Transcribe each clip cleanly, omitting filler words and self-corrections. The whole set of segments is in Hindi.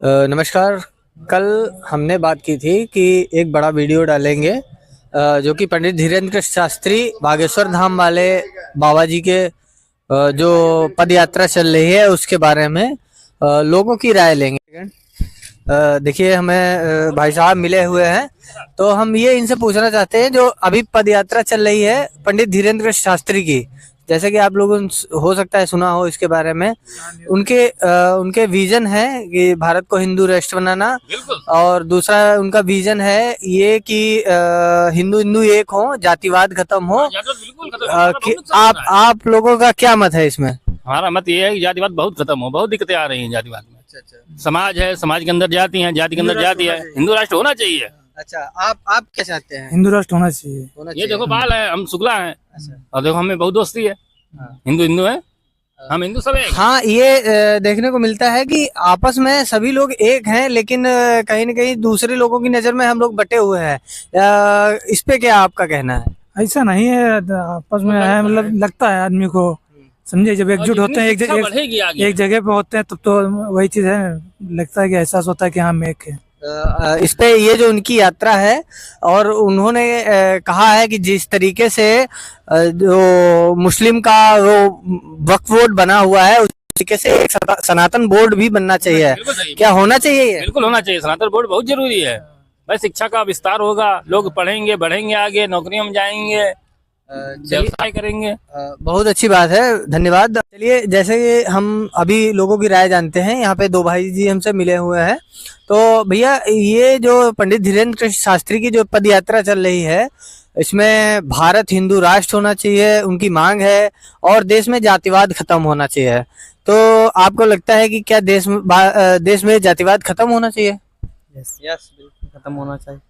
नमस्कार। कल हमने बात की थी कि एक बड़ा वीडियो डालेंगे जो कि पंडित धीरेन्द्र शास्त्री बागेश्वर धाम वाले बाबा जी के जो पद यात्रा चल रही है उसके बारे में लोगों की राय लेंगे। देखिए हमें भाई साहब मिले हुए हैं, तो हम ये इनसे पूछना चाहते हैं जो अभी पद यात्रा चल रही है पंडित धीरेन्द्र शास्त्री की, जैसे कि आप लोगों ने हो सकता है सुना हो इसके बारे में। उनके विजन है कि भारत को हिंदू राष्ट्र बनाना, और दूसरा उनका विजन है ये कि हिंदू हिंदू एक हो, जातिवाद खत्म हो। कि आप लोगों का क्या मत है इसमें? हमारा मत ये है कि जातिवाद बहुत खत्म हो, बहुत दिक्कतें आ रही हैं जातिवाद में। समाज है, समाज के अंदर जाति है, जाति के अंदर जाति है, हिंदू राष्ट्र होना चाहिए। अच्छा, आप क्या चाहते हैं? हिंदू राष्ट्र होना चाहिए। ये देखो बाल है, हम शुक्ला हैं। अच्छा। और देखो हमें बहुत दोस्ती है। हिंदू हिंदू है, हम हिंदू सब एक। हाँ, ये देखने को मिलता है कि आपस में सभी लोग एक हैं, लेकिन कहीं न कहीं दूसरे लोगों की नजर में हम लोग बटे हुए हैं। इस पे क्या आपका कहना है? ऐसा नहीं है, आपस में है, मतलब लगता है आदमी को, समझे, जब एकजुट होते हैं एक जगह पे होते हैं तब तो वही चीज है, लगता है कि एहसास होता है कि हम एक है। इस पे ये जो उनकी यात्रा है, और उन्होंने कहा है कि जिस तरीके से जो मुस्लिम का वो वक्फ बोर्ड बना हुआ है, उस तरीके से एक सनातन बोर्ड भी बनना चाहिए। क्या होना चाहिए ये? बिल्कुल होना चाहिए। सनातन बोर्ड बहुत जरूरी है। भाई शिक्षा का विस्तार होगा, लोग पढ़ेंगे, बढ़ेंगे, आगे नौकरियों में जाएंगे, व्यवसाय करेंगे। बहुत अच्छी बात है, धन्यवाद। चलिए, जैसे कि हम अभी लोगों की राय जानते हैं, यहाँ पे दो भाई जी हमसे मिले हुए हैं। तो भैया, ये जो पंडित धीरेन्द्र शास्त्री की जो पद यात्रा चल रही है, इसमें भारत हिंदू राष्ट्र होना चाहिए उनकी मांग है, और देश में जातिवाद खत्म होना चाहिए। तो आपको लगता है कि क्या देश में जातिवाद खत्म होना चाहिए? यस, बिल्कुल खत्म होना चाहिए।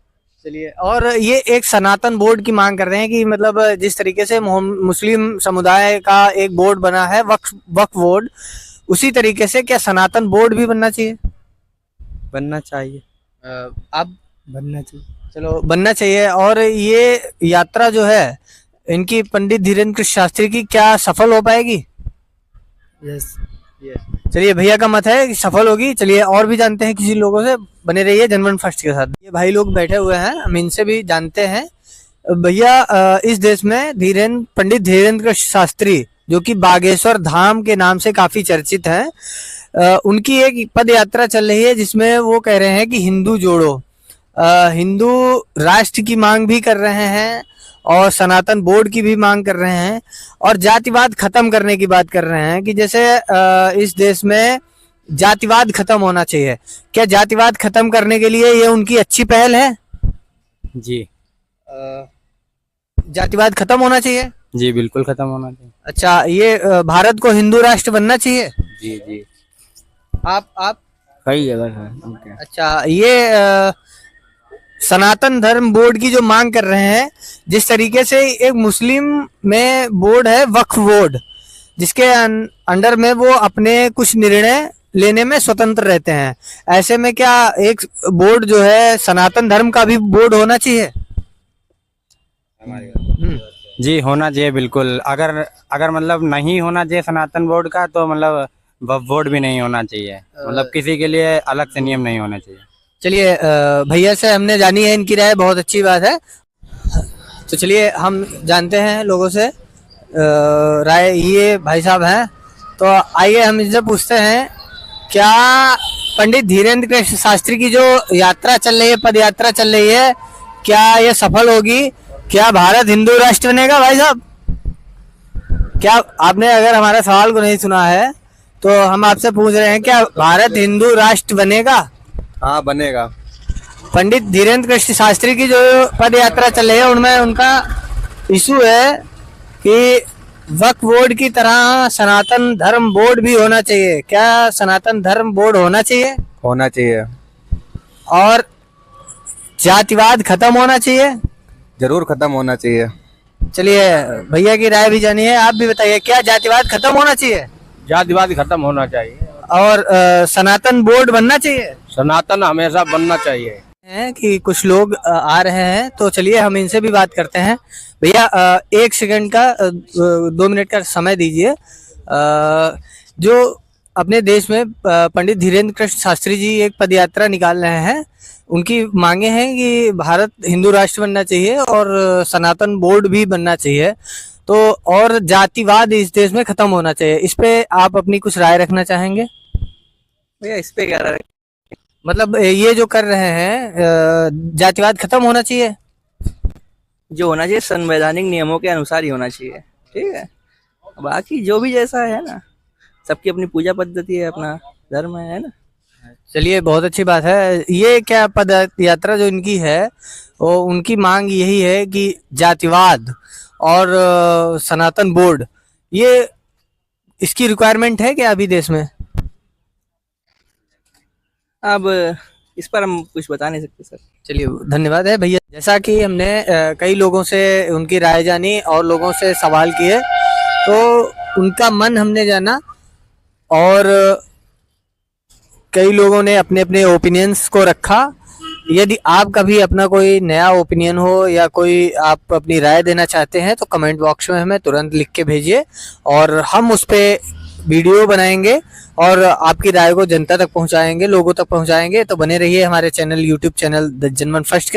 चलिए, और ये एक सनातन बोर्ड की मांग कर रहे हैं कि मतलब जिस तरीके से मुस्लिम समुदाय का एक बोर्ड बना है, वक्फ बोर्ड, उसी तरीके से क्या सनातन बोर्ड भी बनना चाहिए? बनना चाहिए। आप बनना चाहिए। चलो, बनना चाहिए। और ये यात्रा जो है इनकी पंडित धीरेन्द्र शास्त्री की, क्या सफल हो पाएगी? यस। चलिए, भैया का मत है कि सफल होगी। चलिए, और भी जानते हैं किसी लोगों से। बने रहिए जनमन फर्स्ट के साथ। ये भाई लोग बैठे हुए हैं, हम इनसे भी जानते हैं। भैया, इस देश में पंडित धीरेन्द्र शास्त्री, जो कि बागेश्वर धाम के नाम से काफी चर्चित हैं, उनकी एक पद यात्रा चल रही है जिसमें वो कह रहे हैं कि हिंदू जोड़ो, हिंदू राष्ट्र की मांग भी कर रहे हैं, और सनातन बोर्ड की भी मांग कर रहे हैं, और जातिवाद खत्म करने की बात कर रहे हैं कि जैसे इस देश में जातिवाद खत्म होना चाहिए। क्या जातिवाद खत्म करने के लिए ये उनकी अच्छी पहल है? जी। जातिवाद खत्म होना चाहिए। जी, बिल्कुल खत्म होना चाहिए। अच्छा, ये भारत को हिंदू राष्ट्र बनना चाहिए। जी जी। आप कई जगह है। अच्छा, ये सनातन धर्म बोर्ड की जो मांग कर रहे हैं, जिस तरीके से एक मुस्लिम में बोर्ड है वक्फ बोर्ड, जिसके अंडर में वो अपने कुछ निर्णय लेने में स्वतंत्र रहते हैं, ऐसे में क्या एक बोर्ड जो है सनातन धर्म का भी बोर्ड होना चाहिए? जी, होना चाहिए बिल्कुल। अगर मतलब नहीं होना चाहिए सनातन बोर्ड का, तो मतलब वक्फ बोर्ड भी नहीं होना चाहिए। मतलब किसी के लिए अलग से नियम नहीं होना चाहिए। चलिए, भैया से हमने जानी है इनकी राय, बहुत अच्छी बात है। तो चलिए, हम जानते हैं लोगों से राय। ये भाई साहब हैं, तो आइए हम इनसे पूछते हैं, क्या पंडित धीरेन्द्र शास्त्री की जो यात्रा चल रही है, पद यात्रा चल रही है, क्या ये सफल होगी? क्या भारत हिंदू राष्ट्र बनेगा? भाई साहब, क्या आपने अगर हमारे सवाल को नहीं सुना है तो हम आपसे पूछ रहे हैं, क्या भारत हिंदू राष्ट्र बनेगा? हाँ, बनेगा। पंडित धीरेन्द्र शास्त्री की जो पद यात्रा चल रही है, उनमें उनका इशू है कि वक्फ बोर्ड की तरह सनातन धर्म बोर्ड भी होना चाहिए। क्या सनातन धर्म बोर्ड होना चाहिए? होना चाहिए। और जातिवाद खत्म होना चाहिए? जरूर खत्म होना चाहिए। चलिए, भैया की राय भी जानी है, आप भी बताइए, क्या जातिवाद खत्म होना चाहिए? जातिवाद खत्म होना चाहिए, और सनातन बोर्ड बनना चाहिए? सनातन हमेशा बनना चाहिए। है कि कुछ लोग आ रहे हैं, तो चलिए हम इनसे भी बात करते हैं। भैया, 1 सेकंड का 2 मिनट का समय दीजिए। जो अपने देश में पंडित धीरेन्द्र कृष्ण शास्त्री जी एक पदयात्रा निकाल रहे हैं। उनकी मांगे हैं कि भारत हिंदू राष्ट्र बनना चाहिए और सनातन बोर्ड भी बनना चाहिए, तो और जातिवाद इस देश में खत्म होना चाहिए। इस पे आप अपनी कुछ राय रखना चाहेंगे? भैया इस पे क्या रहा है? मतलब ये जो कर रहे हैं जातिवाद खत्म होना चाहिए। जो होना चाहिए संवैधानिक नियमों के अनुसार ही होना चाहिए, ठीक है। बाकी जो भी जैसा है ना, सबकी अपनी पूजा पद्धति है, अपना धर्म है ना। चलिए, बहुत अच्छी बात है। ये क्या पद यात्रा जो इनकी है, वो उनकी मांग यही है कि जातिवाद और सनातन बोर्ड, ये इसकी रिक्वायरमेंट है क्या अभी देश में? अब इस पर हम कुछ बता नहीं सकते सर। चलिए, धन्यवाद है भैया। जैसा कि हमने कई लोगों से उनकी राय जानी और लोगों से सवाल किए, तो उनका मन हमने जाना और कई लोगों ने अपने अपने ओपिनियंस को रखा। यदि आपका भी अपना कोई नया ओपिनियन हो या कोई आप अपनी राय देना चाहते हैं तो कमेंट बॉक्स में हमें तुरंत लिख के भेजिए और हम उस पे वीडियो बनाएंगे और आपकी राय को जनता तक पहुंचाएंगे, लोगों तक पहुंचाएंगे। तो बने रहिए हमारे channel, YouTube channel the Janman first के